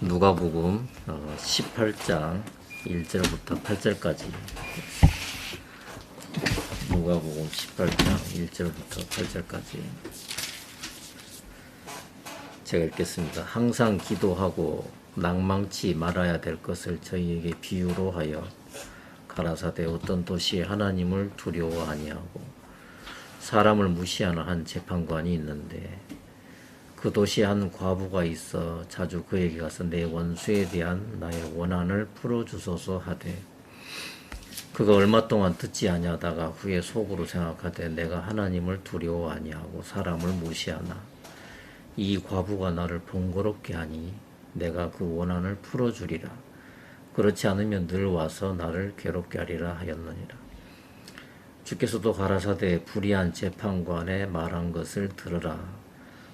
누가복음 18장 1절부터 8절까지 누가복음 18장 1절부터 8절까지 제가 읽겠습니다. 항상 기도하고 낭망치 말아야 될 것을 저희에게 비유로 하여 가라사대 어떤 도시에 하나님을 두려워 아니하고 사람을 무시하는 한 재판관이 있는데 그 도시에 한 과부가 있어 자주 그에게 가서 내 원수에 대한 나의 원한을 풀어주소서 하되 그가 얼마 동안 듣지 아니하다가 후에 속으로 생각하되 내가 하나님을 두려워 아니하고 사람을 무시하나 이 과부가 나를 번거롭게 하니 내가 그 원한을 풀어주리라. 그렇지 않으면 늘 와서 나를 괴롭게 하리라 하였느니라. 주께서도 가라사대 불의한 재판관의 말한 것을 들으라.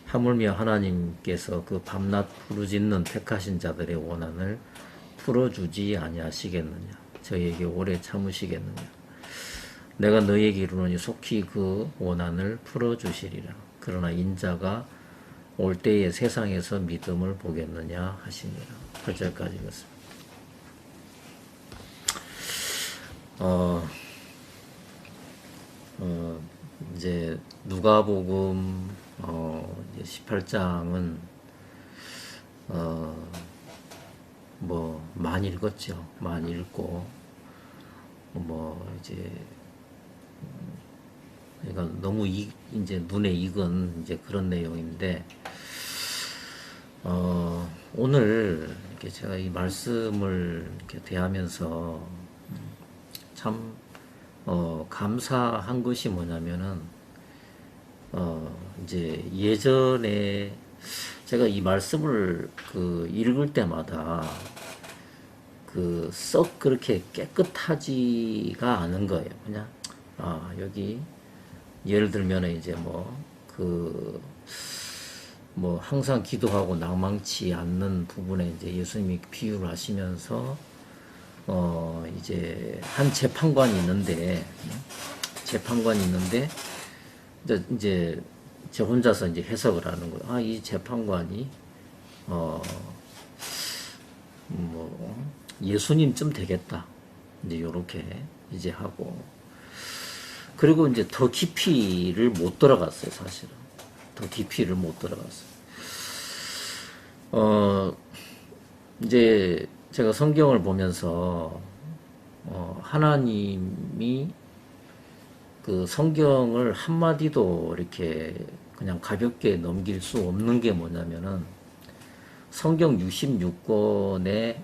하물며 하나님께서 그 밤낮 부르짖는 택하신 자들의 원한을 풀어주지 아니하시겠느냐. 저희에게 오래 참으시겠느냐. 내가 너희에게 이르노니 속히 그 원한을 풀어주시리라. 그러나 인자가 올 때에 세상에서 믿음을 보겠느냐 하시니라. 8절까지 읽었습니다. 이제 누가복음 18장은 뭐 많이 읽었죠. 많이 읽고 이제 그러니까 너무 이제 눈에 익은 이제 그런 내용인데 오늘 이렇게 제가 이 말씀을 이렇게 대하면서 참 감사한 것이 뭐냐면은 이제 예전에 제가 이 말씀을 읽을 때마다 썩 그렇게 깨끗하지가 않은 거예요. 그냥 여기 예를 들면 이제 항상 기도하고 낭망치 않는 부분에 이제 예수님이 비유를 하시면서 이제 한 재판관이 있는데 이제 저 혼자서 이제 해석을 하는 거예요. 이 재판관이 예수님쯤 되겠다. 이제 요렇게 이제 하고 그리고 이제 더 깊이를 못 들어갔어요. 사실은 더 깊이를 못 들어갔어요. 이제 제가 성경을 보면서 하나님이 그 성경을 한마디도 이렇게 그냥 가볍게 넘길 수 없는 게 뭐냐면은 성경 66권에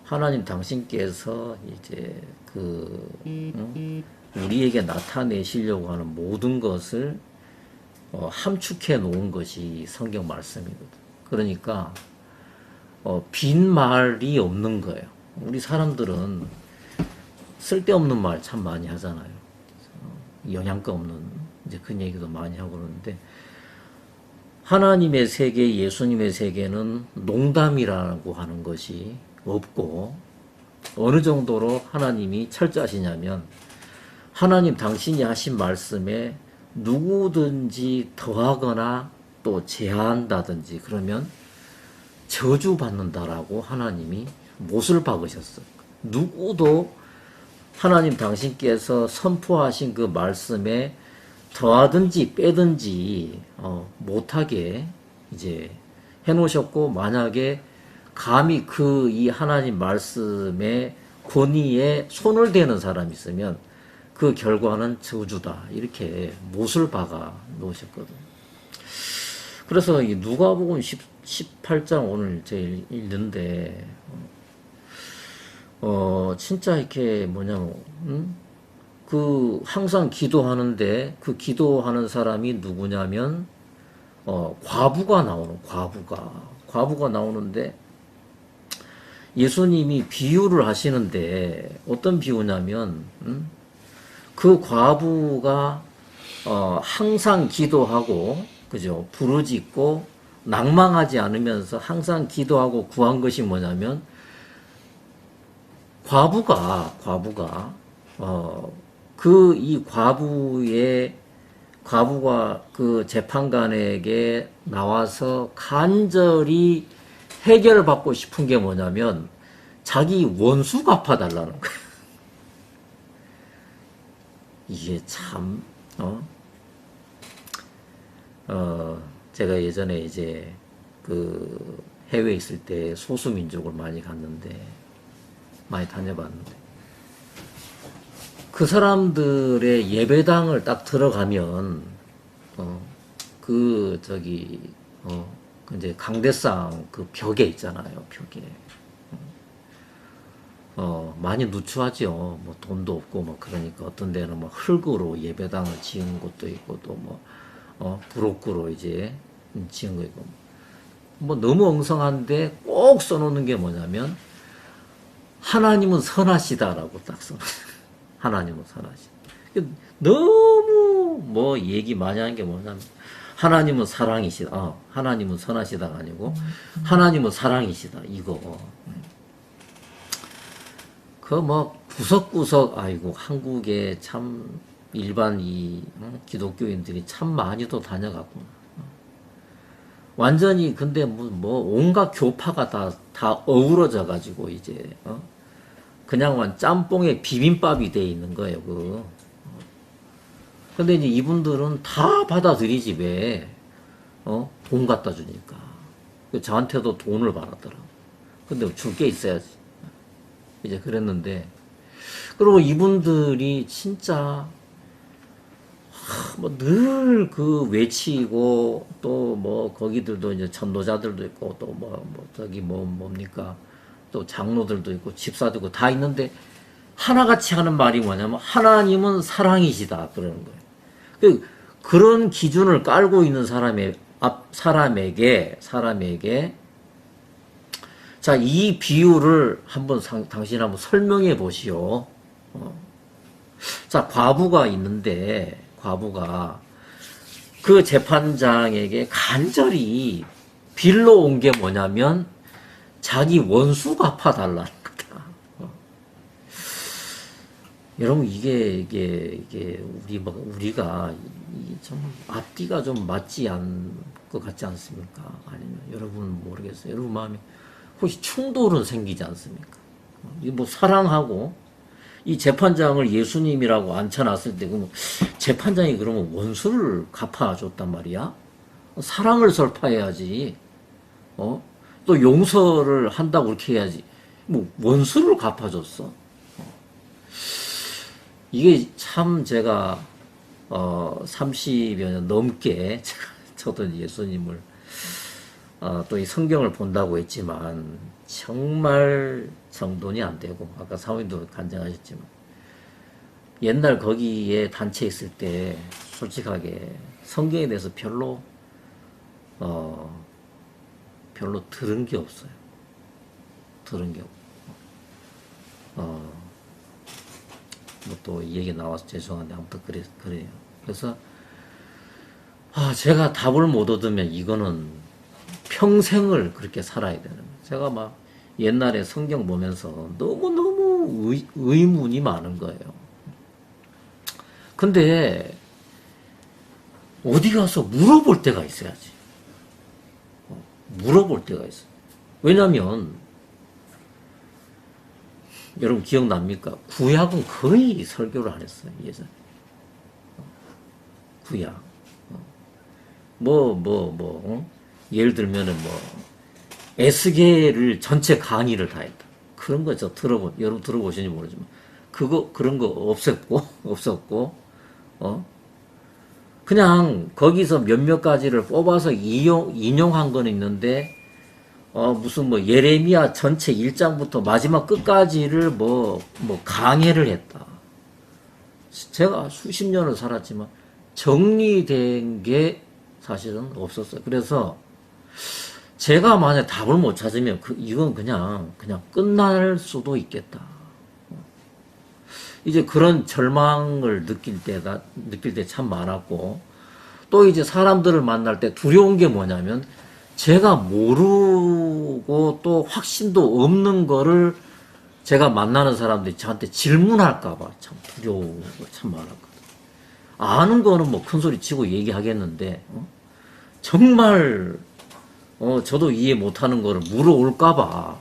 하나님 당신께서 이제 우리에게 나타내시려고 하는 모든 것을 함축해 놓은 것이 성경 말씀이거든. 그러니까 빈 말이 없는 거예요. 우리 사람들은 쓸데없는 말 참 많이 하잖아요. 영양가 없는 이제 그런 얘기도 많이 하고 그러는데 하나님의 세계, 예수님의 세계는 농담이라고 하는 것이 없고 어느 정도로 하나님이 철저하시냐면 하나님 당신이 하신 말씀에 누구든지 더하거나 또 제한다든지 그러면 저주받는다라고 하나님이 못을 박으셨어요. 누구도 하나님 당신께서 선포하신 그 말씀에 더하든지 빼든지 못하게 이제 해놓으셨고 만약에 감히 이 하나님 말씀의 권위에 손을 대는 사람이 있으면 그 결과는 저주다 이렇게 못을 박아 놓으셨거든요. 그래서 이 누가복음 18장 오늘 제가 읽는데 진짜 이렇게 항상 기도하는데 그 기도하는 사람이 누구냐면 과부가 나오는데 예수님이 비유를 하시는데 어떤 비유냐면 그 과부가 항상 기도하고 그죠? 부르짖고 낭망하지 않으면서 항상 기도하고 구한 것이 뭐냐면 과부가 이 과부가 그 재판관에게 나와서 간절히 해결받고 싶은 게 뭐냐면 자기 원수 갚아달라는 거예요. 이게 참, 제가 예전에 이제 그 해외에 있을 때 소수민족을 많이 갔는데, 많이 다녀봤는데, 그 사람들의 예배당을 딱 들어가면, 그 이제 강대상 그 벽에 있잖아요, 벽에. 많이 누추하죠. 뭐 돈도 없고 뭐 그러니까 어떤 데는 뭐 흙으로 예배당을 지은 곳도 있고 또 뭐 부록구로 이제 지은 거 있고 뭐 너무 엉성한데 꼭 써놓는 게 뭐냐면 하나님은 선하시다라고 딱 써놔요. 하나님은 선하시다. 너무 뭐 얘기 많이 하는 게 뭐냐면 하나님은 사랑이시다. 하나님은 선하시다가 아니고 하나님은 사랑이시다. 이거. 그 뭐 구석구석 아이고 한국에 참 일반 이 기독교인들이 참 많이도 다녀갔구나. 완전히 근데 뭐 온갖 교파가 다 어우러져 가지고 이제 그냥 완 짬뽕에 비빔밥이 돼 있는 거예요. 근데 이제 이분들은 다 받아들이지 왜 돈 갖다 주니까 저한테도 돈을 받았더라고. 근데 줄 게 있어야지. 이제 그랬는데, 그리고 이분들이 진짜, 뭐 늘 그 외치고, 또 뭐, 거기들도 이제 전도자들도 있고, 또 뭡니까. 또 장로들도 있고, 집사도 있고, 다 있는데, 하나같이 하는 말이 뭐냐면, 하나님은 사랑이시다. 그러는 거예요. 그런 기준을 깔고 있는 사람에게, 자, 이 비유를 당신 한번 설명해 보시오. 자, 과부가 있는데, 과부가 그 재판장에게 간절히 빌러 온 게 뭐냐면, 자기 원수 갚아달라는 거다. 여러분, 우리가 좀 앞뒤가 좀 맞지 않을 것 같지 않습니까? 아니면 여러분 모르겠어요. 여러분 마음에 혹시 충돌은 생기지 않습니까? 뭐 사랑하고 이 재판장을 예수님이라고 앉혀놨을 때 그러면 재판장이 그러면 원수를 갚아줬단 말이야? 사랑을 설파해야지. 또 용서를 한다고 그렇게 해야지. 뭐 원수를 갚아줬어. 이게 참 제가 30여 년 넘게 저도 예수님을 또 이 성경을 본다고 했지만 정말 정돈이 안 되고 아까 사모님도 간증하셨지만 옛날 거기에 단체 있을 때 솔직하게 성경에 대해서 별로 들은 게 없어요. 들은 게 없고 뭐 또 이 얘기 나와서 죄송한데 아무튼 그래요. 그래서 제가 답을 못 얻으면 이거는 평생을 그렇게 살아야 되는 거예요. 제가 막 옛날에 성경 보면서 너무너무 의문이 많은 거예요. 근데 어디 가서 물어볼 때가 있어야지. 물어볼 때가 있어요. 왜냐면 여러분 기억납니까? 구약은 거의 설교를 안 했어요. 예전에. 구약. 예를 들면은 에스겔을 전체 강의를 다 했다. 그런 거 여러분 들어보시는지 모르지만, 그런 거 없었고, 그냥 거기서 몇몇 가지를 뽑아서 인용한 거는 있는데, 무슨 예레미야 전체 1장부터 마지막 끝까지를 강해를 했다. 제가 수십 년을 살았지만, 정리된 게 사실은 없었어요. 그래서, 제가 만약 답을 못 찾으면 이건 그냥 끝날 수도 있겠다. 이제 그런 절망을 느낄 때 참 많았고, 또 이제 사람들을 만날 때 두려운 게 뭐냐면 제가 모르고 또 확신도 없는 거를 제가 만나는 사람들이 저한테 질문할까봐 참 두려운 거 참 많았거든. 아는 거는 큰 소리 치고 얘기하겠는데 정말 저도 이해 못하는 거를 물어올까봐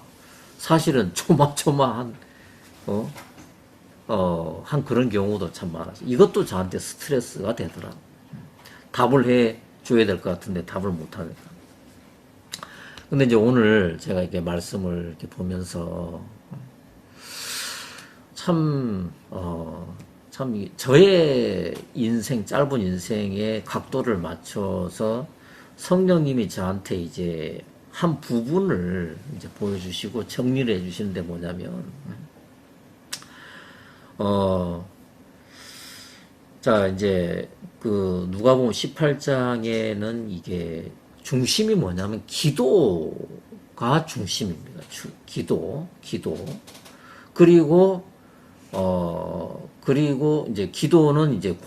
사실은 조마조마한 한 그런 경우도 참 많아서 이것도 저한테 스트레스가 되더라. 답을 해 줘야 될 것 같은데 답을 못 하니까. 근데 이제 오늘 제가 이렇게 말씀을 이렇게 보면서 참 저의 인생, 짧은 인생의 각도를 맞춰서 성령님이 저한테 이제 한 부분을 이제 보여주시고 정리를 해주시는데 뭐냐면, 자, 이제 누가복음 18장에는 이게 중심이 뭐냐면 기도가 중심입니다. 기도. 그리고 이제 기도는 이제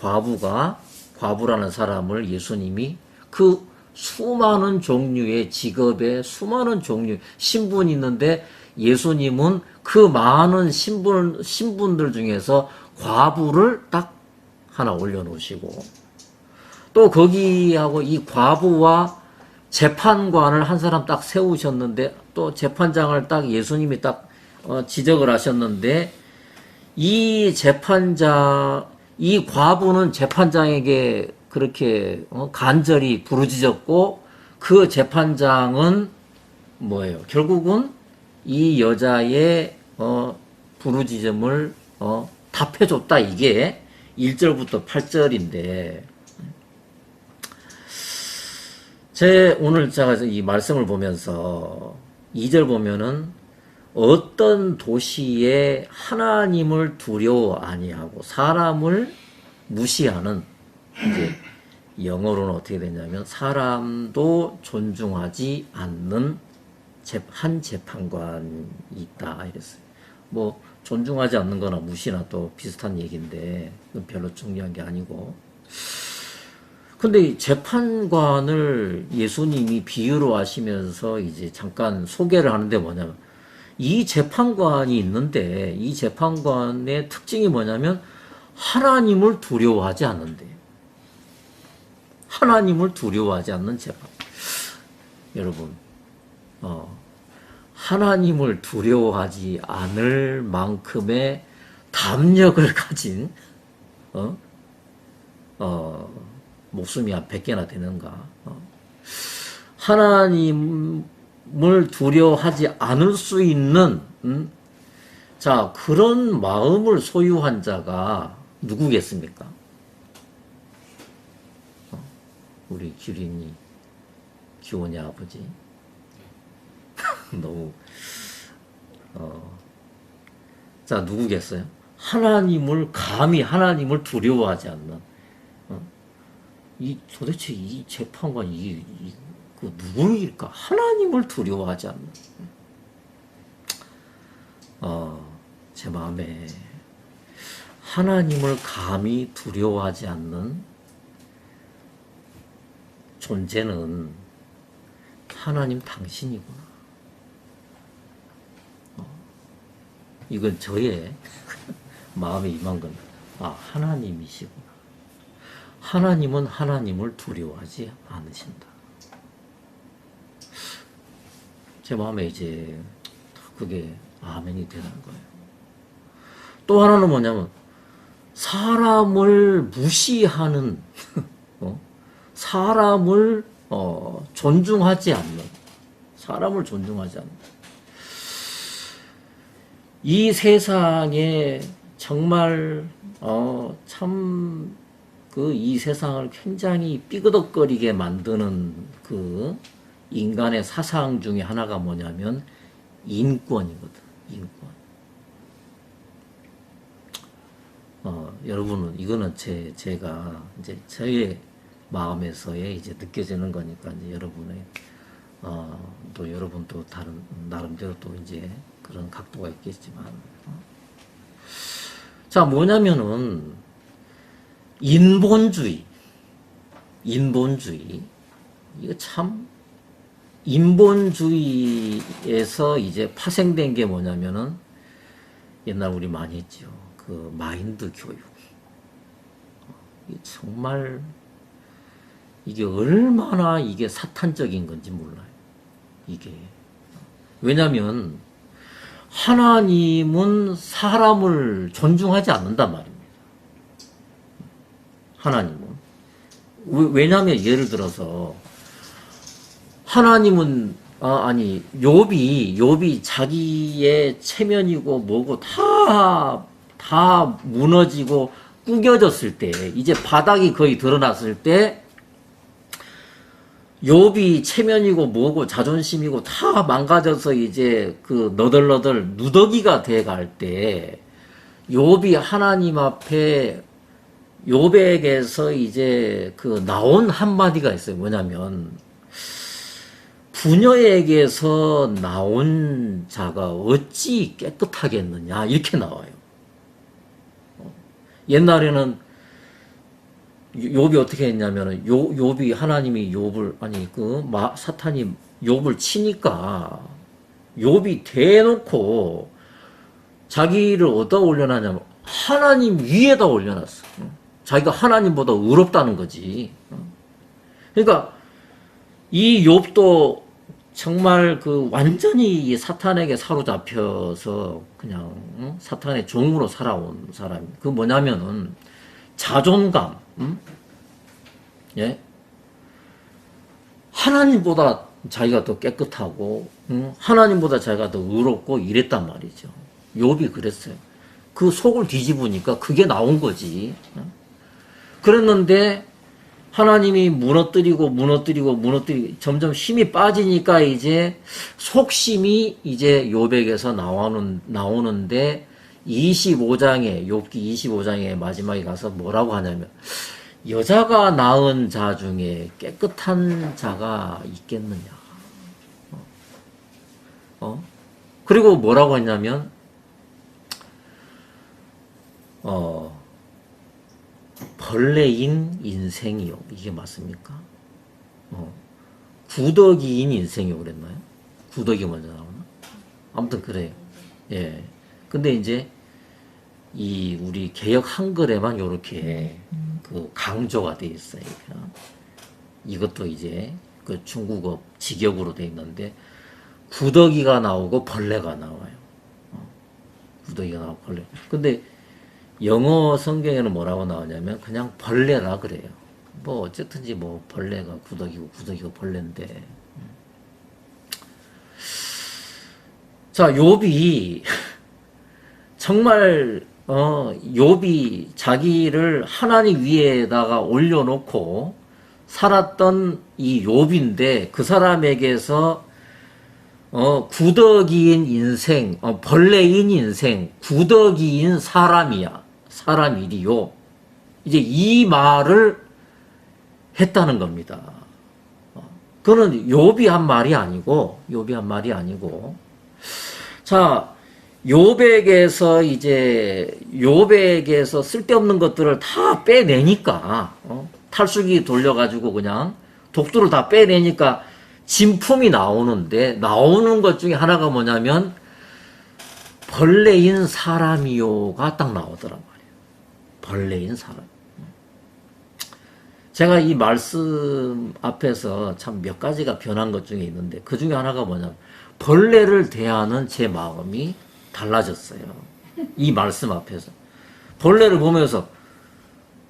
과부라는 사람을 예수님이 그 수많은 종류의 직업에 수많은 종류 신분이 있는데 예수님은 그 많은 신분들 중에서 과부를 딱 하나 올려놓으시고 또 거기하고 이 과부와 재판관을 한 사람 딱 세우셨는데 또 재판장을 딱 예수님이 딱 지적을 하셨는데 이 과부는 재판장에게 그렇게 간절히 부르짖었고 그 재판장은 뭐예요? 결국은 이 여자의 부르짖음을 답해줬다. 이게 1절부터 8절인데 오늘 제가 이 말씀을 보면서 2절 보면은 어떤 도시에 하나님을 두려워 아니하고 사람을 무시하는 이제 영어로는 어떻게 되냐면 사람도 존중하지 않는 한 재판관이 있다 이랬어요. 뭐 존중하지 않는 거나 무시나 또 비슷한 얘기인데 별로 중요한 게 아니고 근데 이 재판관을 예수님이 비유로 하시면서 이제 잠깐 소개를 하는데 뭐냐면 이 재판관이 있는데 이 재판관의 특징이 뭐냐면 하나님을 두려워하지 않는데 하나님을 두려워하지 않는 재판. 여러분 하나님을 두려워하지 않을 만큼의 담력을 가진 목숨이 한 100개나 되는가 하나님을 두려워하지 않을 수 있는 자 그런 마음을 소유한 자가 누구겠습니까? 우리 규린이 기원이 아버지 너무 자 누구겠어요? 감히 하나님을 두려워하지 않는 도대체 이 재판관이 그 누구일까? 하나님을 두려워하지 않는 제 마음에 하나님을 감히 두려워하지 않는 존재는 하나님 당신이구나. 이건 저의 마음에 임한 겁니다. 하나님이시구나. 하나님은 하나님을 두려워하지 않으신다. 제 마음에 이제 그게 아멘이 되는 거예요. 또 하나는 뭐냐면 사람을 무시하는 사람을 존중하지 않는 이 세상에 정말 참 이 세상을 굉장히 삐그덕거리게 만드는 그 인간의 사상 중에 하나가 뭐냐면 인권이거든. 인권. 여러분은 이거는 제가 이제 저의 마음에서의 이제 느껴지는 거니까 이제 여러분의 또 여러분도 다른 나름대로 또 이제 그런 각도가 있겠지만 자 뭐냐면은 인본주의 이거 참 인본주의에서 이제 파생된 게 뭐냐면은 옛날 우리 많이 했죠. 그 마인드 교육. 정말 이게 얼마나 이게 사탄적인 건지 몰라요. 이게. 왜냐면 하나님은 사람을 존중하지 않는단 말입니다. 하나님은. 왜냐면 예를 들어서 하나님은 욥이 자기의 체면이고 뭐고 다 무너지고 구겨졌을 때, 이제 바닥이 거의 드러났을 때, 욥이 체면이고 뭐고 자존심이고 다 망가져서 이제 그 너덜너덜 누더기가 돼갈 때, 욥이 하나님 앞에 욥에게서 이제 그 나온 한마디가 있어요. 뭐냐면, 부녀에게서 나온 자가 어찌 깨끗하겠느냐, 이렇게 나와요. 옛날에는 욥이 어떻게 했냐면은 욥이 하나님이 욥을 사탄이 욥을 치니까 욥이 대놓고 자기를 어디다 올려놨냐면 하나님 위에다 올려놨어. 자기가 하나님보다 의롭다는 거지. 그러니까 이 욥도 정말 그 완전히 사탄에게 사로잡혀서 그냥 사탄의 종으로 살아온 사람. 그 뭐냐면은 자존감, 예, 하나님보다 자기가 더 깨끗하고, 하나님보다 자기가 더 의롭고 이랬단 말이죠. 욥이 그랬어요. 그 속을 뒤집으니까 그게 나온 거지. 그랬는데 하나님이 무너뜨리고 점점 힘이 빠지니까 이제 속심이 이제 욥에게서 나오는데 25장에 욥기 25장의 마지막에 가서 뭐라고 하냐면 여자가 낳은 자 중에 깨끗한 자가 있겠느냐. 그리고 뭐라고 했냐면 벌레인 인생이요. 이게 맞습니까? 구더기인 인생이요. 그랬나요? 구더기 먼저 나오나? 아무튼 그래요. 예. 근데 이제 이 우리 개역 한글에만 요렇게 그 강조가 돼 있어요. 이것도 이제 그 중국어 직역으로 돼 있는데 구더기가 나오고 벌레가 나와요. 구더기가 나오고 벌레. 근데 영어 성경에는 뭐라고 나오냐면 그냥 벌레라 그래요. 뭐 어쨌든지 뭐 벌레가 구더기고 구더기가 벌레인데. 자, 욥이 정말 욥이 자기를 하나님 위에다가 올려놓고 살았던 이 욥인데 그 사람에게서 구더기인 인생, 벌레인 인생, 구더기인 사람이리요. 이제 이 말을 했다는 겁니다. 그거는 욥이 한 말이 아니고, 자, 욥에게서 쓸데없는 것들을 다 빼내니까, 탈수기 돌려가지고 그냥 독두를 다 빼내니까 진품이 나오는데, 나오는 것 중에 하나가 뭐냐면, 벌레인 사람이요가 딱 나오더란 말이에요. 벌레인 사람. 제가 이 말씀 앞에서 참 몇 가지가 변한 것 중에 있는데, 그 중에 하나가 뭐냐면, 벌레를 대하는 제 마음이 달라졌어요. 이 말씀 앞에서. 벌레를 보면서,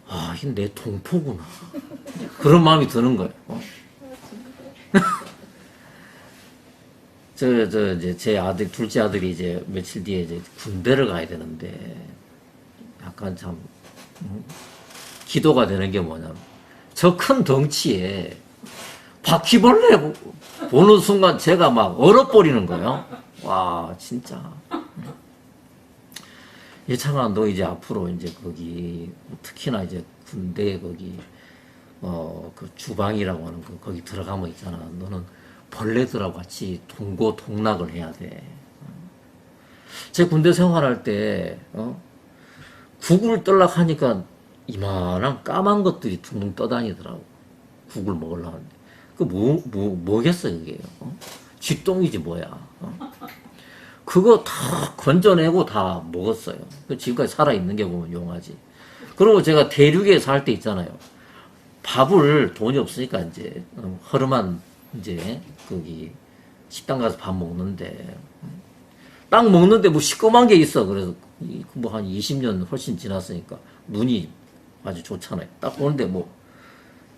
아, 이게 내 동포구나. 그런 마음이 드는 거예요. 이제 제 둘째 아들이 이제 며칠 뒤에 이제 군대를 가야 되는데, 약간 참, 기도가 되는 게 뭐냐면, 저 큰 덩치에 바퀴벌레 보는 순간 제가 막 얼어버리는 거예요. 와, 진짜. 예창아, 너 이제 앞으로 이제 거기, 특히나 이제 군대 거기, 그 주방이라고 하는 거, 거기 들어가면 있잖아. 너는 벌레들하고 같이 동고동락을 해야 돼. 제 군대 생활할 때, 국을 떨락 하니까 이만한 까만 것들이 둥둥 떠다니더라고. 국을 먹으려고 하는데. 뭐겠어요, 그게. 쥐똥이지, 뭐야. 그거 다 건져내고 다 먹었어요. 지금까지 살아있는 게 보면 용하지. 그리고 제가 대륙에 살 때 있잖아요. 밥을 돈이 없으니까 이제, 허름한, 이제, 거기, 식당 가서 밥 먹는데 딱 먹는데 뭐 시꺼먼 게 있어. 그래서 뭐 한 20년 훨씬 지났으니까 눈이 아주 좋잖아요. 딱 보는데 뭐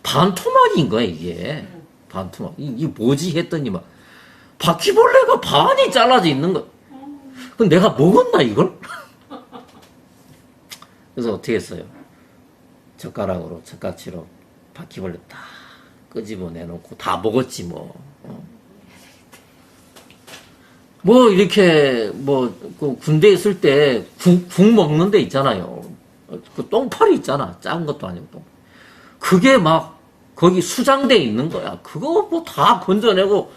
반토막인 거야 이게. 반토막. 이게 뭐지 했더니 막 바퀴벌레가 반이 잘라져 있는 거야. 그럼 내가 먹었나 이걸? 그래서 어떻게 했어요? 젓가락으로 젓가락치로 바퀴벌레 다 끄집어내놓고 다 먹었지 뭐. 뭐 이렇게 뭐그 군대 있을 때 국 먹는 데 있잖아요. 그 똥파리 있잖아. 작은 것도 아니고 똥. 그게 막 거기 수장돼 있는 거야. 그거 뭐 다 건져내고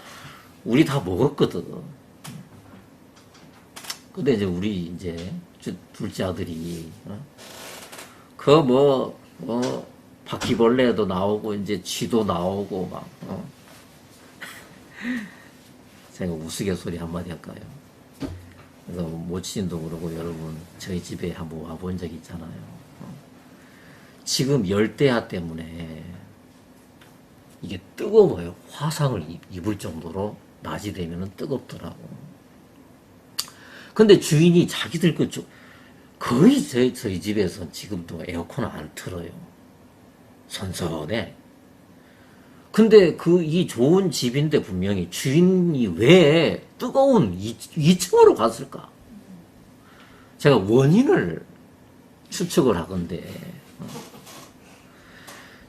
우리 다 먹었거든. 근데 이제 우리 이제 둘째 아들이 그 바퀴벌레도 나오고 이제 쥐도 나오고 막 제가 우스갯소리 한마디 할까요? 그래서 모친도 그러고 여러분 저희 집에 한번 와본 적 있잖아요. 지금 열대야 때문에 이게 뜨거워요. 화상을 입을 정도로 낮이 되면은 뜨겁더라고. 근데 주인이 자기들 거의 저희 집에서 지금도 에어컨을 안 틀어요. 선선해. 근데 이 좋은 집인데 분명히 주인이 왜 뜨거운 2층으로 갔을까? 제가 원인을 추측을 하건데,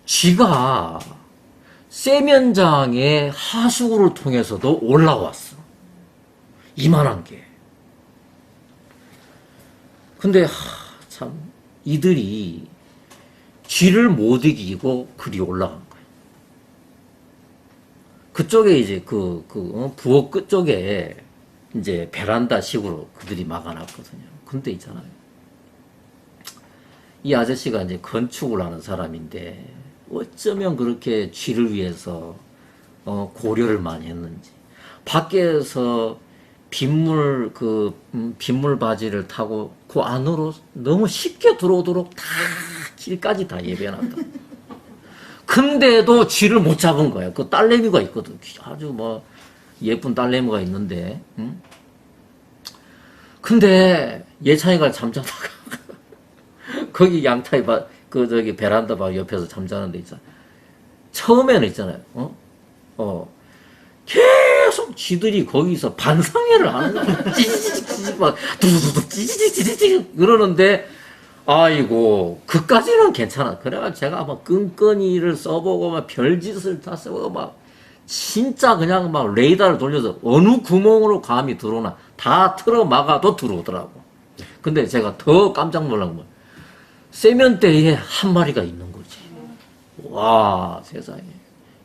쥐가 세면장의 하수구를 통해서도 올라왔어. 이만한 게. 근데 참 이들이 쥐를 못 이기고 그리 올라간 거예요. 그쪽에 이제 부엌 끝쪽에 이제 베란다 식으로 그들이 막아놨거든요. 근데 있잖아요. 이 아저씨가 이제 건축을 하는 사람인데 어쩌면 그렇게 쥐를 위해서 고려를 많이 했는지 밖에서 빗물 바지를 타고 그 안으로 너무 쉽게 들어오도록 다 길까지 다 예배해놨다. 근데도 쥐를 못 잡은 거야. 그 딸내미가 있거든. 아주 뭐 예쁜 딸내미가 있는데, 응? 근데 예찬이가 잠자다가 거기 양타이 저기 베란다 바 옆에서 잠자는 데 있잖아. 처음에는 있잖아요. 계속 쥐들이 거기서 반상회를 하는 거야. 찌지직 막 두두두둑 찌지직 그러는데 아이고 그까지는 괜찮아. 그래가 제가 막 끈끈이를 써보고 막 별짓을 다 써보고 막 진짜 그냥 막 레이더를 돌려서 어느 구멍으로 감이 들어오나 다 틀어 막아도 들어오더라고. 근데 제가 더 깜짝 놀란 건 세면대에 한 마리가 있는 거지. 와 세상에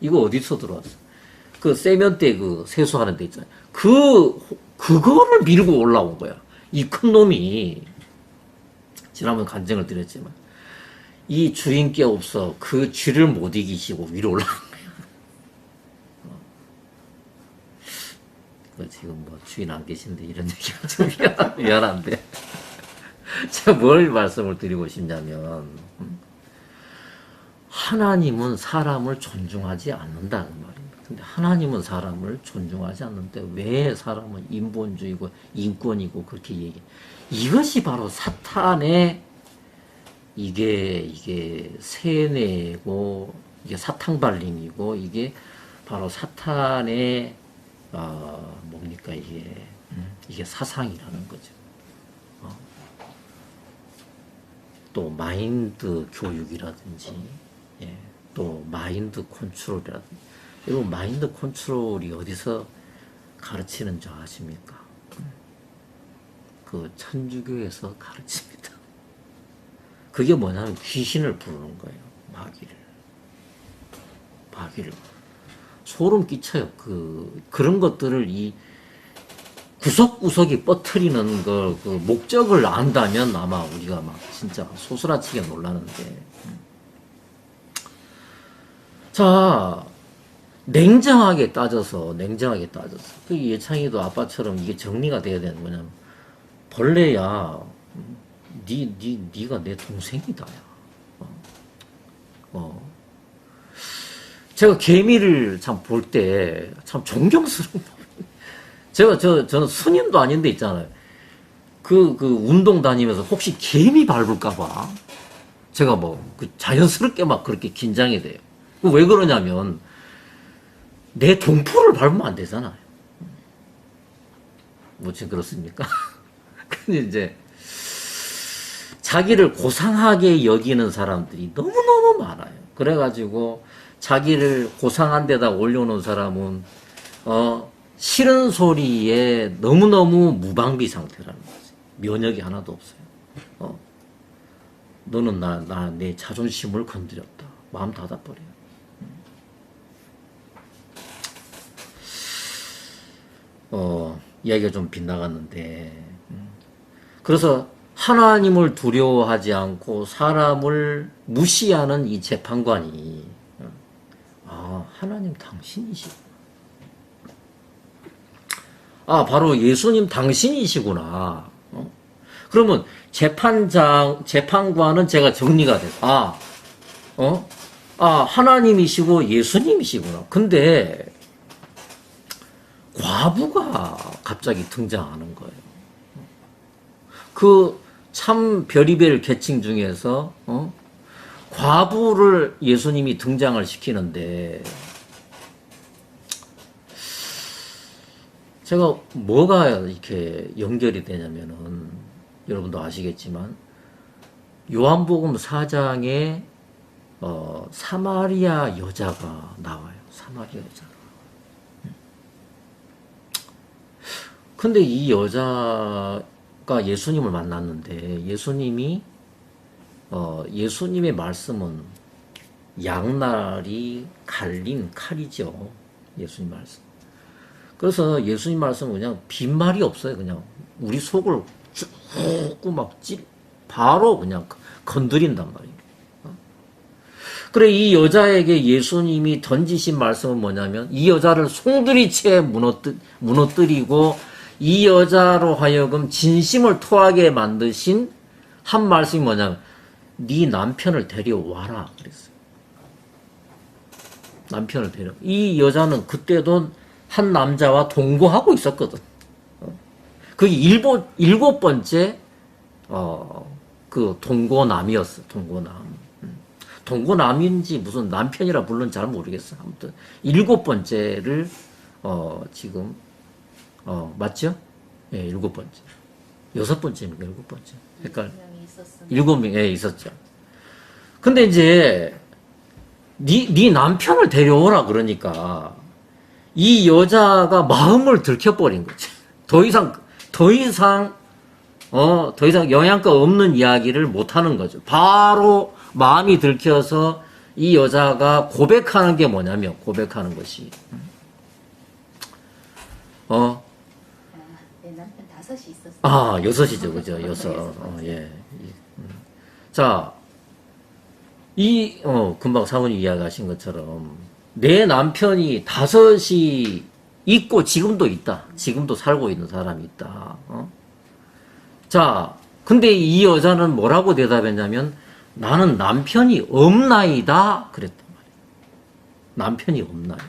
이거 어디서 들어왔어? 그 세면대 세수하는 데 있잖아요. 그거를 밀고 올라온 거야. 이 큰 놈이 지난번 간증을 드렸지만 이 주인께 없어 그 쥐를 못 이기시고 위로 올라간 거야. 지금 뭐 주인 안 계신데 이런 얘기가 좀 미안한데 제가 뭘 말씀을 드리고 싶냐면 하나님은 사람을 존중하지 않는다는 말입니다. 근데 하나님은 사람을 존중하지 않는데 왜 사람은 인본주의고 인권이고 그렇게 얘기해? 이것이 바로 사탄의 이게 세뇌고 이게 사탕발림이고 이게 바로 사탄의 뭡니까 이게 사상이라는 거죠. 또 마인드 교육이라든지 또 마인드 컨트롤이라든지 여러분 마인드 컨트롤이 어디서 가르치는 줄 아십니까? 그 천주교에서 가르칩니다. 그게 뭐냐면 귀신을 부르는 거예요. 마귀를 소름 끼쳐요. 그런 것들을 이 구석구석이 뻗트리는 그 목적을 안다면 아마 우리가 막 진짜 소스라치게 놀라는데. 자, 냉정하게 따져서 그 예창이도 아빠처럼 이게 정리가 돼야 되는 거냐면 벌레야 니가 내 동생이다. 제가 개미를 참 볼 때 참 존경스러운 저는 스님도 아닌데 있잖아요. 그 운동 다니면서 혹시 개미 밟을까봐 제가 자연스럽게 막 그렇게 긴장이 돼요. 왜 그러냐면, 내 동포를 밟으면 안 되잖아요. 지금 그렇습니까? 근데 이제, 자기를 고상하게 여기는 사람들이 너무너무 많아요. 그래가지고, 자기를 고상한 데다 올려놓은 사람은, 싫은 소리에 너무너무 무방비 상태라는 거지. 면역이 하나도 없어요. 너는 내 자존심을 건드렸다. 마음 닫아버려요. 이야기가 좀 빗나갔는데, 그래서 하나님을 두려워하지 않고 사람을 무시하는 이 재판관이, 하나님 당신이시구나. 바로 예수님 당신이시구나. 그러면 재판관은 제가 정리가 돼서, 하나님이시고 예수님이시구나. 근데, 과부가 갑자기 등장하는 거예요. 참 별의별 계층 중에서, 과부를 예수님이 등장을 시키는데, 제가 뭐가 이렇게 연결이 되냐면은, 여러분도 아시겠지만, 요한복음 4장에, 사마리아 여자가 나와요. 사마리아 여자가. 근데 이 여자가 예수님을 만났는데, 예수님의 말씀은 양날이 갈린 칼이죠. 예수님 말씀. 그래서 예수님 말씀은 그냥 빈말이 없어요. 그냥 우리 속을 쭉 막 바로 그냥 건드린단 말이에요. 그래, 이 여자에게 예수님이 던지신 말씀은 뭐냐면, 이 여자를 송두리째 무너뜨리고 이 여자로 하여금 진심을 토하게 만드신 한 말씀이 뭐냐면, 네 남편을 데려와라 그랬어요. 남편을 이 여자는 그때도 한 남자와 동거하고 있었거든. 그게 일곱 번째 그 동거남이었어. 동거남인지 무슨 남편이라 부르는지 잘 모르겠어. 아무튼 일곱 번째를 지금 맞죠? 예, 일곱 번째. 여섯 번째입니까? 일곱 번째. 헷갈려. 일곱 명, 예, 있었죠. 근데 이제 네 남편을 데려오라 그러니까 이 여자가 마음을 들켜버린 거지. 더 이상 영양가 없는 이야기를 못 하는 거죠. 바로 마음이 들켜서 이 여자가 고백하는 게 뭐냐면, 고백하는 것이, 내 남편 5이 있었어. 6이죠, 그죠? 6. 예. 자, 금방 사모님 이야기하신 것처럼, 내 남편이 5이 있고, 지금도 있다. 지금도 살고 있는 사람이 있다. 자, 근데 이 여자는 뭐라고 대답했냐면, 나는 남편이 없나이다. 그랬단 말이에요. 남편이 없나이다.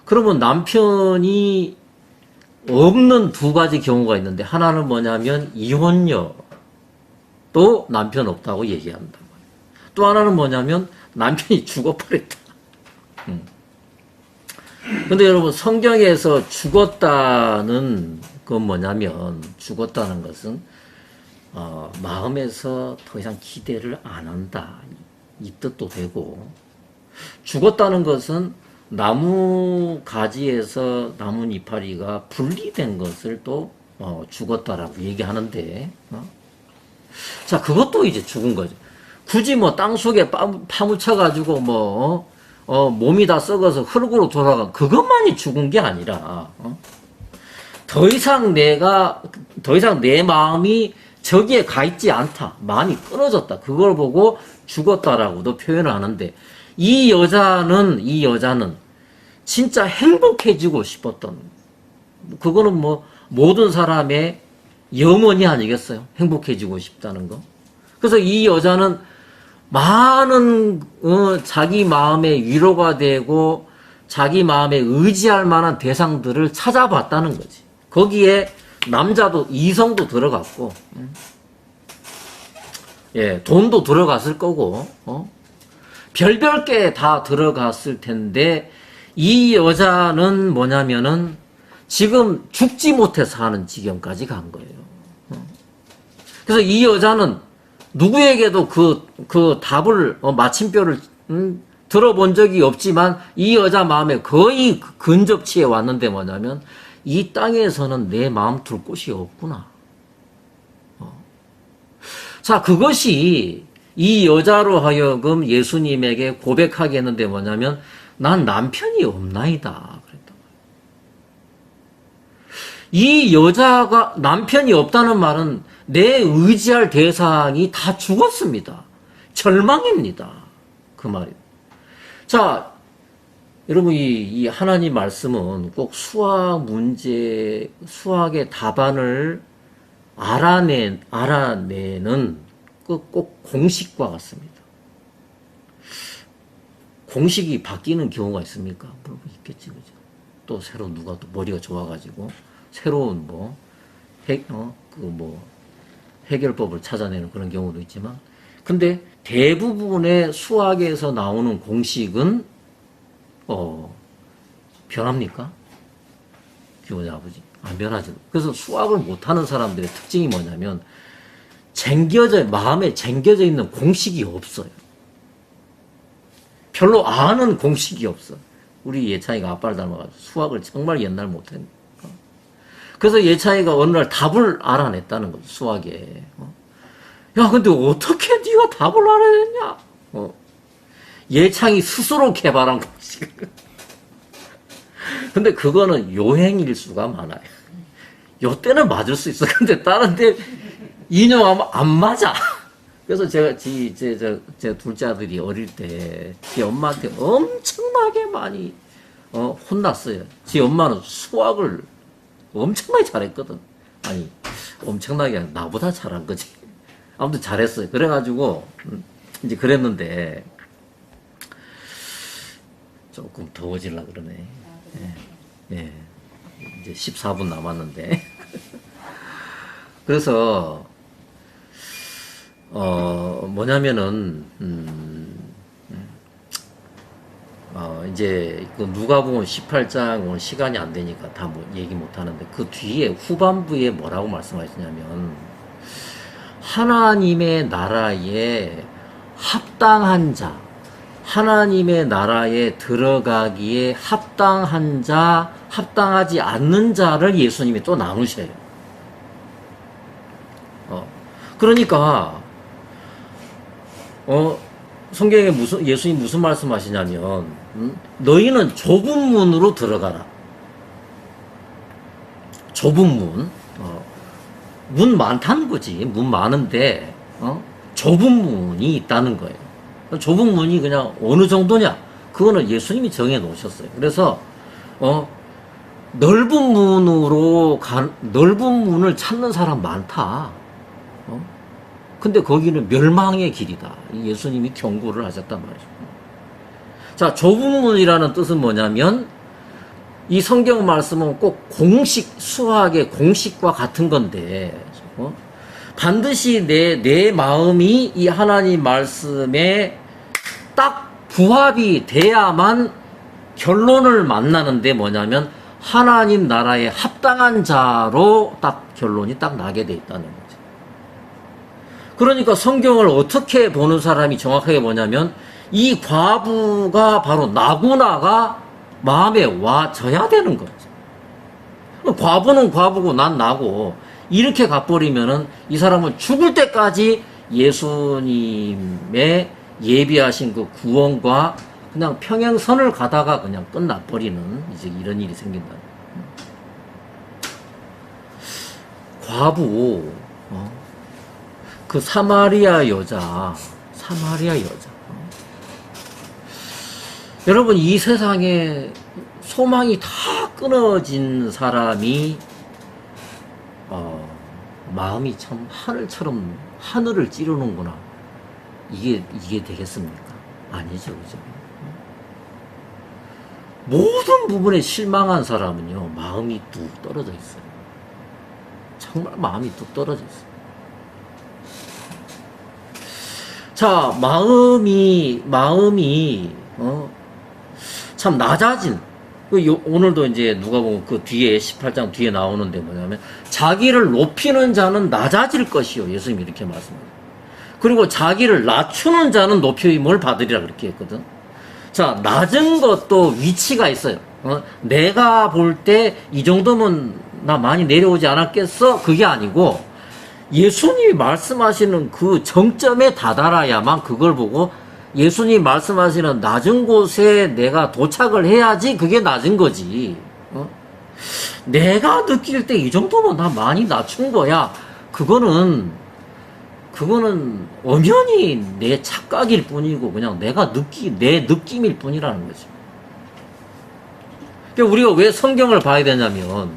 그러면 남편이 없는 2가지 경우가 있는데, 하나는 뭐냐면, 이혼녀. 또 남편 없다고 얘기한단 말이에요. 또 하나는 뭐냐면, 남편이 죽어버렸다. 근데 여러분, 성경에서 죽었다는 건 뭐냐면, 죽었다는 것은 마음에서 더 이상 기대를 안 한다, 이 뜻도 되고, 죽었다는 것은 나무 가지에서 나무 이파리가 분리된 것을 또 죽었다라고 얘기하는데, 자, 그것도 이제 죽은 거죠. 굳이 땅 속에 파묻혀가지고 몸이 다 썩어서 흙으로 돌아가, 그것만이 죽은 게 아니라, 더 이상 내 마음이 저기에 가 있지 않다. 마음이 끊어졌다. 그걸 보고 죽었다라고도 표현을 하는데, 이 여자는 진짜 행복해지고 싶었던, 그거는 모든 사람의 염원이 아니겠어요? 행복해지고 싶다는 거. 그래서 이 여자는 많은 자기 마음에 위로가 되고 자기 마음에 의지할 만한 대상들을 찾아봤다는 거지. 거기에 남자도 이성도 들어갔고, 예, 돈도 들어갔을 거고, 별별 게 다 들어갔을 텐데, 이 여자는 뭐냐면은 지금 죽지 못해 사는 지경까지 간 거예요. 그래서 이 여자는 누구에게도 그 답을, 마침표를, 들어본 적이 없지만 이 여자 마음에 거의 근접치에 왔는데 뭐냐면 이 땅에서는 내 마음 둘 곳이 없구나. 자, 그것이 이 여자로 하여금 예수님에게 고백하게 했는데 뭐냐면 난 남편이 없나이다. 그랬다. 이 여자가 남편이 없다는 말은 내 의지할 대상이 다 죽었습니다. 절망입니다. 그 말이. 자, 여러분, 이 하나님 말씀은 꼭 수학 문제, 수학의 답안을 알아내는 꼭 공식과 같습니다. 공식이 바뀌는 경우가 있습니까? 물론 있겠지, 그죠? 또 새로 누가 또 머리가 좋아가지고 새로운 해결법을 찾아내는 그런 경우도 있지만, 근데 대부분의 수학에서 나오는 공식은 변합니까? 교훈의 아버지 안 변하죠. 그래서 수학을 못하는 사람들의 특징이 뭐냐면 마음에 쟁겨져 있는 공식이 없어요. 별로 아는 공식이 없어. 우리 예찬이가 아빠를 닮아가지고 수학을 정말 옛날 못했는데. 그래서 예찬이가 어느 날 답을 알아냈다는 거죠. 수학에. 야, 근데 어떻게 네가 답을 알아냈냐? 예창이 스스로 개발한 공식. 근데 그거는 요행일 수가 많아요. 요 때는 맞을 수 있어. 근데 다른 데 인용하면 안 맞아. 그래서 제가 제 둘째 아들이 어릴 때 지 엄마한테 엄청나게 많이 혼났어요. 지 엄마는 수학을 엄청나게 잘했거든. 아니, 엄청나게 아니라 나보다 잘한 거지. 아무튼 잘했어요. 그래가지고 이제 그랬는데 조금 더워질라 그러네. 예. 이제 14분 남았는데. 그래서 뭐냐면은 이제 그 누가복음 18장 오늘 시간이 안 되니까 다 얘기 못 하는데 그 뒤에 후반부에 뭐라고 말씀하시냐면 하나님의 나라에 합당한 자, 하나님의 나라에 들어가기에 합당한 자, 합당하지 않는 자를 예수님이 또 나누셔요. 그러니까 성경에 예수님 무슨 말씀하시냐면 너희는 좁은 문으로 들어가라. 좁은 문. 문 많다는 거지. 문 많은데 좁은 문이 있다는 거예요. 좁은 문이 그냥 어느 정도냐? 그거는 예수님이 정해 놓으셨어요. 그래서 넓은 문을 찾는 사람 많다. 근데 거기는 멸망의 길이다. 예수님이 경고를 하셨단 말이죠. 자, 좁은 문이라는 뜻은 뭐냐면 이 성경 말씀은 꼭 수학의 공식과 같은 건데 반드시 내 마음이 이 하나님 말씀에 딱 부합이 돼야만 결론을 만나는데 뭐냐면 하나님 나라에 합당한 자로 딱 결론이 딱 나게 돼 있다는 거죠. 그러니까 성경을 어떻게 보는 사람이 정확하게 뭐냐면 이 과부가 바로 나구나가 마음에 와져야 되는 거죠. 과부는 과부고 난 나고 이렇게 가버리면은 이 사람은 죽을 때까지 예수님의 예비하신 그 구원과 그냥 평행선을 가다가 그냥 끝나버리는 이제 이런 일이 생긴다. 과부, 그 사마리아 여자. 여러분, 이 세상에 소망이 다 끊어진 사람이 마음이 참 하늘처럼 하늘을 찌르는구나. 이게 되겠습니까? 아니죠, 그죠? 모든 부분에 실망한 사람은요, 마음이 뚝 떨어져 있어요. 정말 마음이 뚝 떨어져 있어요. 자, 마음이, 참 낮아진, 오늘도 이제 누가 보면 그 뒤에 18장 뒤에 나오는데 뭐냐면, 자기를 높이는 자는 낮아질 것이요. 예수님이 이렇게 말씀합니다. 그리고 자기를 낮추는 자는 높임을 받으리라 그렇게 했거든. 자, 낮은 것도 위치가 있어요. 내가 볼 때 이 정도면 나 많이 내려오지 않았겠어? 그게 아니고, 예수님이 말씀하시는 그 정점에 다다라야만 그걸 보고 예수님이 말씀하시는 낮은 곳에 내가 도착을 해야지 그게 낮은 거지. 내가 느낄 때 이 정도면 나 많이 낮춘 거야. 그거는 엄연히 내 착각일 뿐이고 그냥 내 느낌일 뿐이라는 거죠. 그러니까 우리가 왜 성경을 봐야 되냐면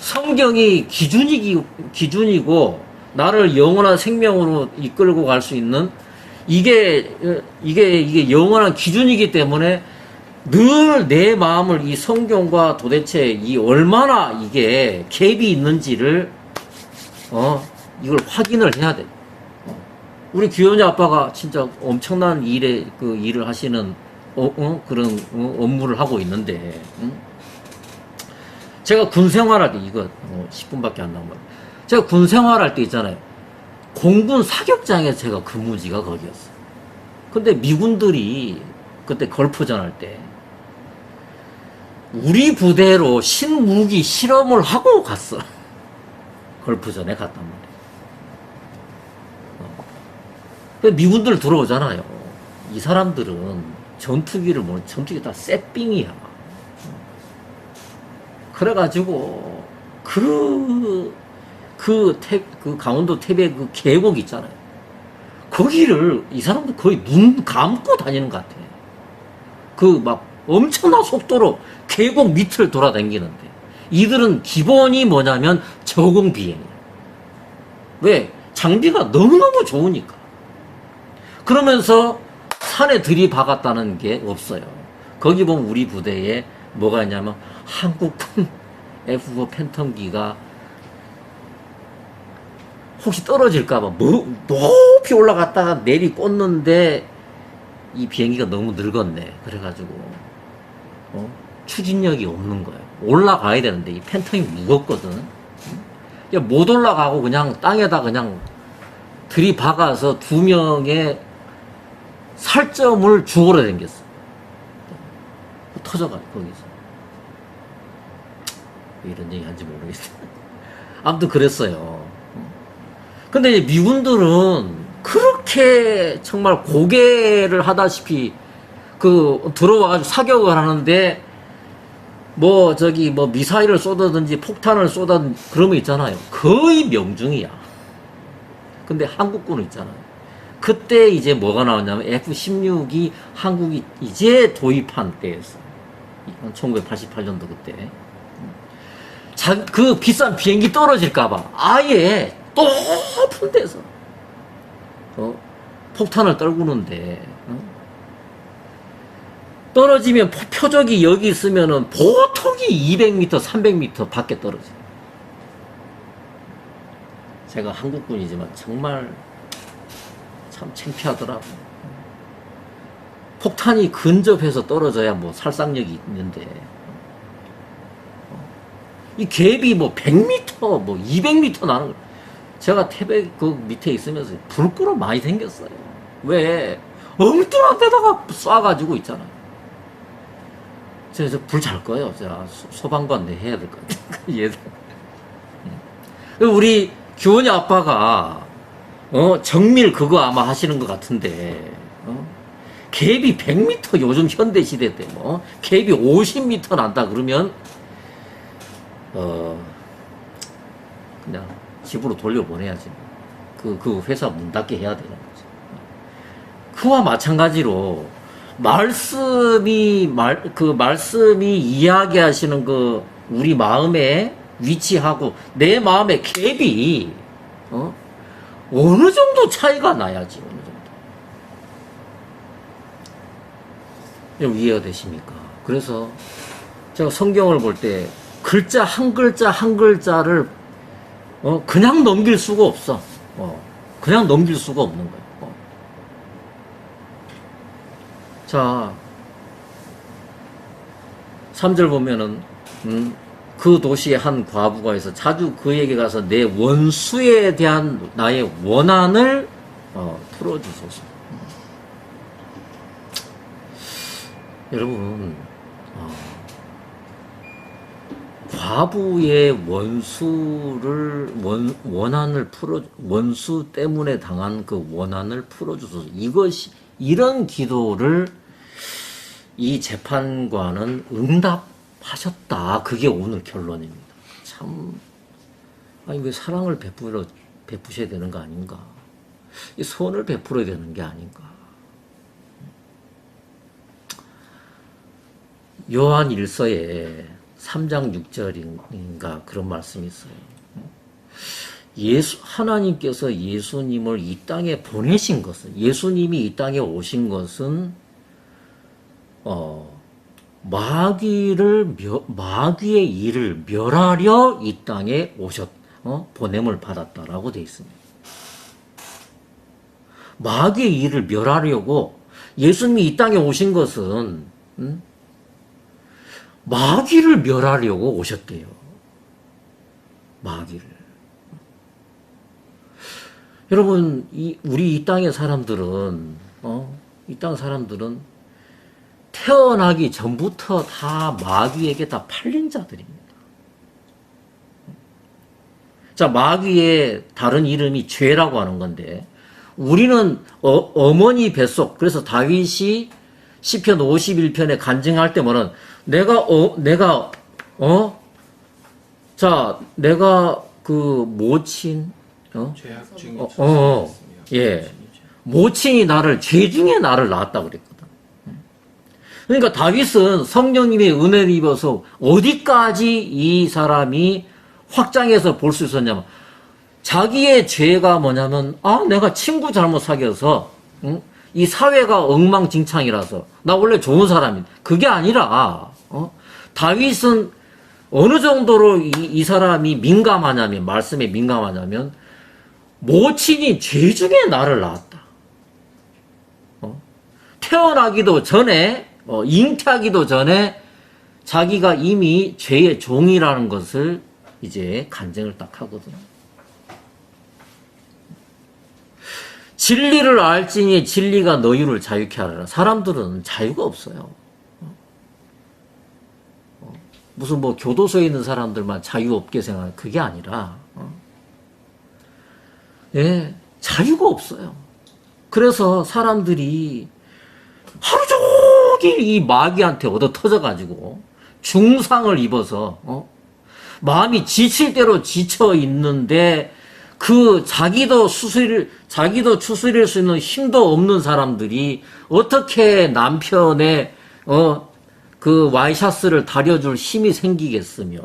성경이 기준이고 나를 영원한 생명으로 이끌고 갈 수 있는 이게 영원한 기준이기 때문에 늘 내 마음을 이 성경과 도대체 이 얼마나 이게 갭이 있는지를 이걸 확인을 해야 돼. 우리 귀여운 아빠가 진짜 엄청난 일을 하시는 그런 업무를 하고 있는데 제가 군 생활할 때 이거 10분밖에 안 남은 거예요. 제가 군 생활할 때 있잖아요. 공군 사격장에 제가 근무지가 거기였어요. 근데 미군들이 그때 걸포전 할 때 우리 부대로 신무기 실험을 하고 갔어. 걸포전에 갔단 말이에요. 미군들 들어오잖아요. 이 사람들은 전투기를 전투기 다 쎄삥이야. 그래가지고 그 강원도 태백 그 계곡 있잖아요. 거기를 이 사람들 거의 눈 감고 다니는 것 같아. 그 막 엄청난 속도로 계곡 밑을 돌아다니는데 이들은 기본이 뭐냐면 저공 비행이야. 왜? 장비가 너무너무 좋으니까. 그러면서 산에 들이박았다는 게 없어요. 거기 보면 우리 부대에 뭐가 있냐면 한국군 F4 팬텀기가 혹시 떨어질까봐 높이 올라갔다가 내리 꽂는데 이 비행기가 너무 늙었네. 그래가지고 추진력이 없는 거예요. 올라가야 되는데 이 팬텀이 무겁거든. 못 올라가고 그냥 땅에다 그냥 들이박아서 2명의 살점을 죽어라 댕겼어. 터져가 거기서. 왜 이런 얘기 하는지 모르겠어. 아무튼 그랬어요. 근데 이제 미군들은 그렇게 정말 고개를 하다시피 들어와가지고 사격을 하는데 뭐 미사일을 쏘다든지 폭탄을 쏘다든지 그런 거 있잖아요. 거의 명중이야. 근데 한국군은 있잖아요. 그때 이제 뭐가 나왔냐면 F-16이 한국이 이제 도입한 때였어. 1988년도 그때. 그 비싼 비행기 떨어질까봐 아예 높은 데서 폭탄을 떨구는데 떨어지면 표적이 여기 있으면은 보통이 200m, 300m 밖에 떨어져요. 제가 한국군이지만 정말 참 창피하더라고. 폭탄이 근접해서 떨어져야 뭐 살상력이 있는데 이 갭이 뭐 100m, 뭐 200m 나는 거. 제가 태백 그 밑에 있으면서 불끄러 많이 생겼어요. 왜? 엉뚱한 데다가 쏴가지고 있잖아. 그래서 불 잘 거예요. 제가 소방관 해야 될 것 같아요. 얘들. 우리 규원이 아빠가 정밀 그거 아마 하시는 것 같은데 갭이 100m 요즘 현대 시대 때 갭이 50m 난다 그러면 그냥 집으로 돌려보내야지. 그 회사 문 닫게 해야 되는 거지. 그와 마찬가지로 말씀이 이야기하시는 우리 마음의 위치하고 내 마음의 갭이 어느 정도 차이가 나야지. 어느 정도. 이해가 되십니까? 그래서 제가 성경을 볼 때 글자 한 글자 한 글자를 그냥 넘길 수가 없어. 그냥 넘길 수가 없는 거예요. 자, 3절 보면은 그 도시에 한 과부가 있어 자주 그에게 가서 내 원수에 대한 나의 원한을 풀어주소서. 여러분, 과부의 원수를 원한을 원수 때문에 당한 그 원한을 풀어주소서. 이런 기도를 이 재판관은 응답하셨다. 그게 오늘 결론입니다. 참, 아니 왜 사랑을 베푸셔야 되는 거 아닌가? 이 선을 베풀어야 되는 게 아닌가? 요한 1서에 3장 6절인가 그런 말씀이 있어요. 하나님께서 예수님을 이 땅에 보내신 것은, 예수님이 이 땅에 오신 것은 마귀의 일을 멸하려 이 땅에 보냄을 받았다라고 되어 있습니다. 마귀의 일을 멸하려고 예수님이 이 땅에 오신 것은 마귀를 멸하려고 오셨대요. 마귀를. 여러분, 우리 이 땅의 사람들은, 이 땅 사람들은 태어나기 전부터 다 마귀에게 다 팔린 자들입니다. 자, 마귀의 다른 이름이 죄라고 하는 건데, 우리는 어머니 뱃속, 그래서 다윗이 시편 51편에 간증할 때 뭐는 내가 그 모친, 죄악 중에 예. 모친이 죄 중에 나를 낳았다 그랬거든. 그러니까 다윗은 성령님의 은혜를 입어서 어디까지 이 사람이 확장해서 볼 수 있었냐면, 자기의 죄가 뭐냐면, 내가 친구 잘못 사귀어서, 이 사회가 엉망진창이라서, 나 원래 좋은 사람인데, 그게 아니라, 다윗은 어느 정도로 이 사람이 민감하냐면, 말씀에 민감하냐면, 모친이 죄 중에 나를 낳았다. 태어나기도 전에, 잉태하기도 전에 자기가 이미 죄의 종이라는 것을 이제 간증을 딱 하거든요. 진리를 알지니 진리가 너희를 자유케 하리라. 사람들은 자유가 없어요. 무슨 교도소에 있는 사람들만 자유 없게 생각하는 그게 아니라, 예, 자유가 없어요. 그래서 사람들이 하루 종일 이 마귀한테 얻어 터져가지고 중상을 입어서, 마음이 지칠 대로 지쳐 있는데, 자기도 추스릴 수 있는 힘도 없는 사람들이 어떻게 남편의, 그 와이셔츠를 다려줄 힘이 생기겠으며,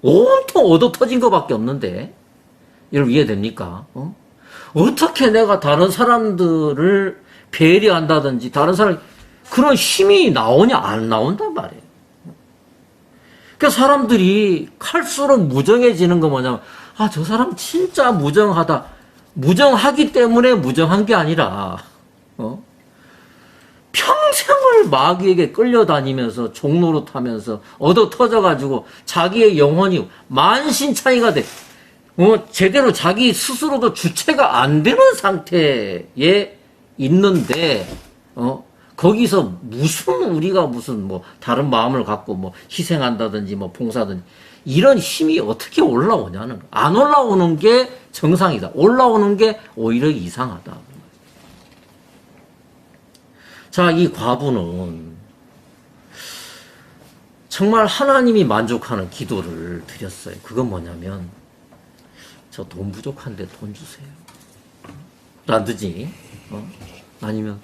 온통 얻어 터진 것밖에 없는데, 여러분 이해됩니까? 어떻게 내가 다른 사람들을 배려한다든지, 그런 힘이 나오냐, 안 나온단 말이에요. 그러니까 사람들이 갈수록 무정해지는 거 뭐냐면, 저 사람 진짜 무정하다. 무정하기 때문에 무정한 게 아니라, 평생을 마귀에게 끌려다니면서 종노릇하면서 얻어 터져가지고 자기의 영혼이 만신창이가 돼. 제대로 자기 스스로도 주체가 안 되는 상태에 있는데, 거기서 우리가 다른 마음을 갖고 희생한다든지 봉사든지 이런 힘이 어떻게 올라오냐는 거야. 안 올라오는 게 정상이다. 올라오는 게 오히려 이상하다. 자, 이 과부는 정말 하나님이 만족하는 기도를 드렸어요. 그건 뭐냐면, 저 돈 부족한데 돈 주세요. 라든지, 아니면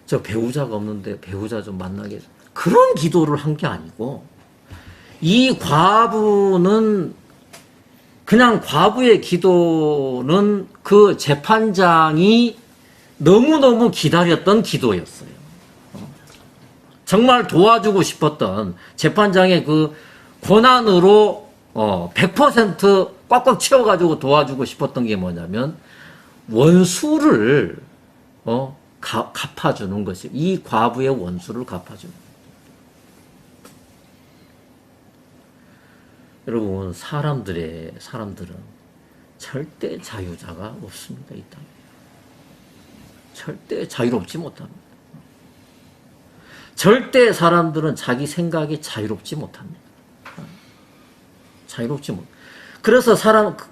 저 배우자가 없는데 배우자 좀 만나게 해서, 그런 기도를 한 게 아니고, 이 과부는 그냥 과부의 기도는 그 재판장이 너무너무 기다렸던 기도였어요. 정말 도와주고 싶었던 재판장의 그 고난으로 100% 꽉꽉 채워가지고 도와주고 싶었던 게 뭐냐면 원수를 갚아주는 것이, 이 과부의 원수를 갚아주는. 여러분, 사람들은 절대 자유자가 없습니다. 이 땅에. 절대 자유롭지 못합니다. 절대 사람들은 자기 생각이 자유롭지 못합니다. 자유롭지 못. 그래서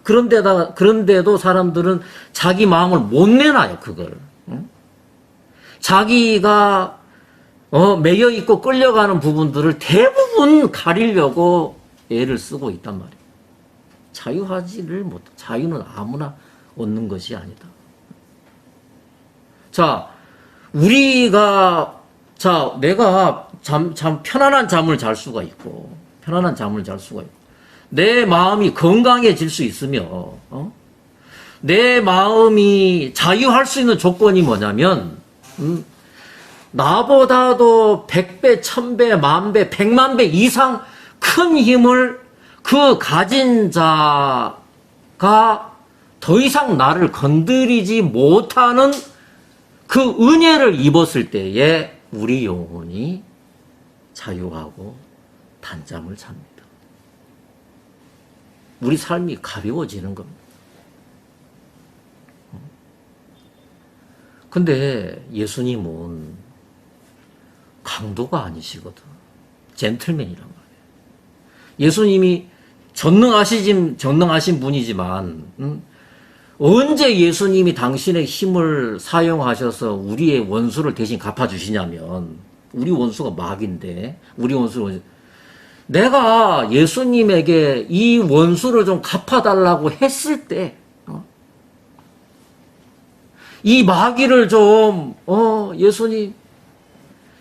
그런데도 사람들은 자기 마음을 못 내놔요, 그걸. 자기가, 매여 있고 끌려가는 부분들을 대부분 가리려고 애를 쓰고 있단 말이에요. 자유하지를 못, 자유는 아무나 얻는 것이 아니다. 자, 내가 참 편안한 잠을 잘 수가 있고, 내 마음이 건강해질 수 있으며, 내 마음이 자유할 수 있는 조건이 뭐냐면, 나보다도 100배, 1000배, 만배, 100만배 이상 큰 힘을 그 가진 자가 더 이상 나를 건드리지 못하는 그 은혜를 입었을 때에 우리 영혼이 자유하고 단잠을 잡니다. 우리 삶이 가벼워지는 겁니다. 근데 예수님은 강도가 아니시거든. 젠틀맨이란 말이에요. 예수님이 전능하신 분이지만, 언제 예수님이 당신의 힘을 사용하셔서 우리의 원수를 대신 갚아주시냐면, 우리 원수가 마귀인데, 내가 예수님에게 이 원수를 좀 갚아달라고 했을 때, 이 마귀를 좀,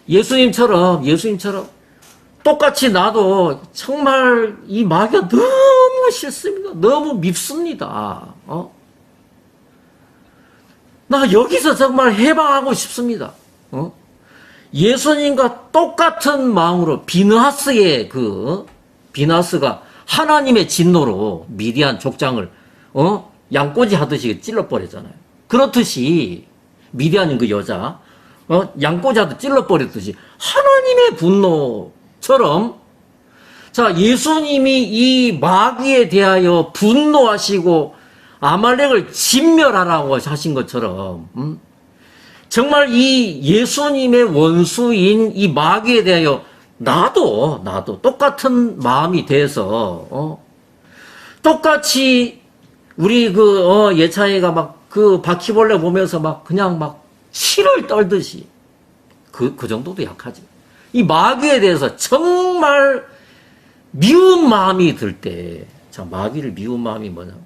예수님처럼, 똑같이 나도 정말 이 마귀가 너무 싫습니다. 너무 밉습니다. 나 여기서 정말 해방하고 싶습니다. 예수님과 똑같은 마음으로 비느하스가 하나님의 진노로 미디안 족장을 양꼬지 하듯이 찔러버렸잖아요. 그렇듯이 미디안인 그 여자 양꼬지 하듯 찔러버렸듯이 하나님의 분노처럼, 자, 예수님이 이 마귀에 대하여 분노하시고 아말렉을 진멸하라고 하신 것처럼, 정말 이 예수님의 원수인 이 마귀에 대하여 나도 똑같은 마음이 돼서, 똑같이 우리 예차이가 막 그 바퀴벌레 보면서 그냥 치를 떨듯이, 그 정도도 약하지. 이 마귀에 대해서 정말 미운 마음이 들 때, 자, 마귀를 미운 마음이 뭐냐?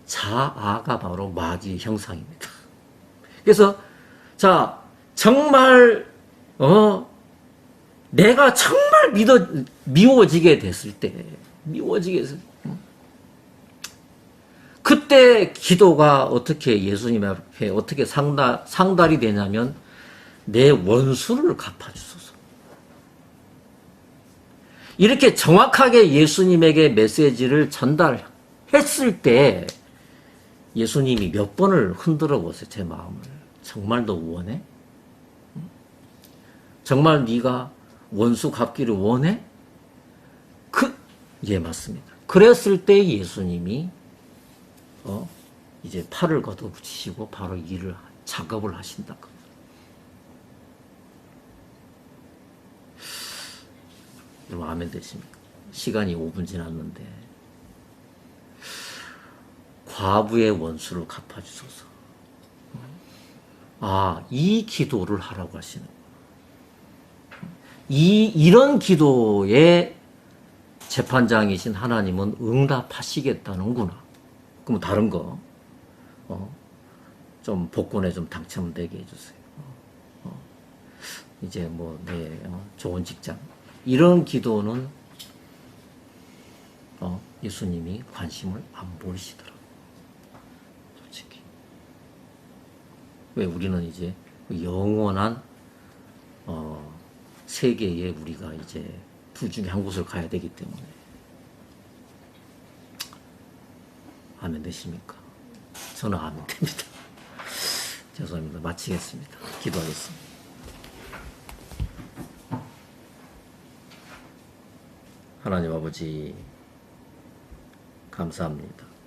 자아가 바로 마귀의 형상입니다. 그래서, 자, 정말, 내가 정말 미워지게 됐을 때, 그때 기도가 어떻게 예수님 앞에 어떻게 상달이 되냐면, 내 원수를 갚아주소서. 이렇게 정확하게 예수님에게 메시지를 전달했을 때 예수님이 몇 번을 흔들어 보세요. 제 마음을. 정말 너 원해? 정말 네가 원수 갚기를 원해? 예, 맞습니다. 그랬을 때 예수님이 이제 팔을 걷어붙이시고 바로 작업을 하신다. 마음에 드십니까? 시간이 5분 지났는데, 과부의 원수를 갚아주소서. 이 기도를 하라고 하시는 거예요. 이런 기도에 재판장이신 하나님은 응답하시겠다는구나. 그럼 다른 거, 좀 복권에 좀 당첨되게 해주세요. 이제 좋은 직장. 이런 기도는, 예수님이 관심을 안 보이시더라고요. 솔직히. 왜 우리는 이제 영원한 세계에 우리가 이제 둘 중에 한 곳을 가야 되기 때문에. 아멘 되십니까? 저는 아멘 됩니다. 죄송합니다. 마치겠습니다. 기도하겠습니다. 하나님 아버지 감사합니다.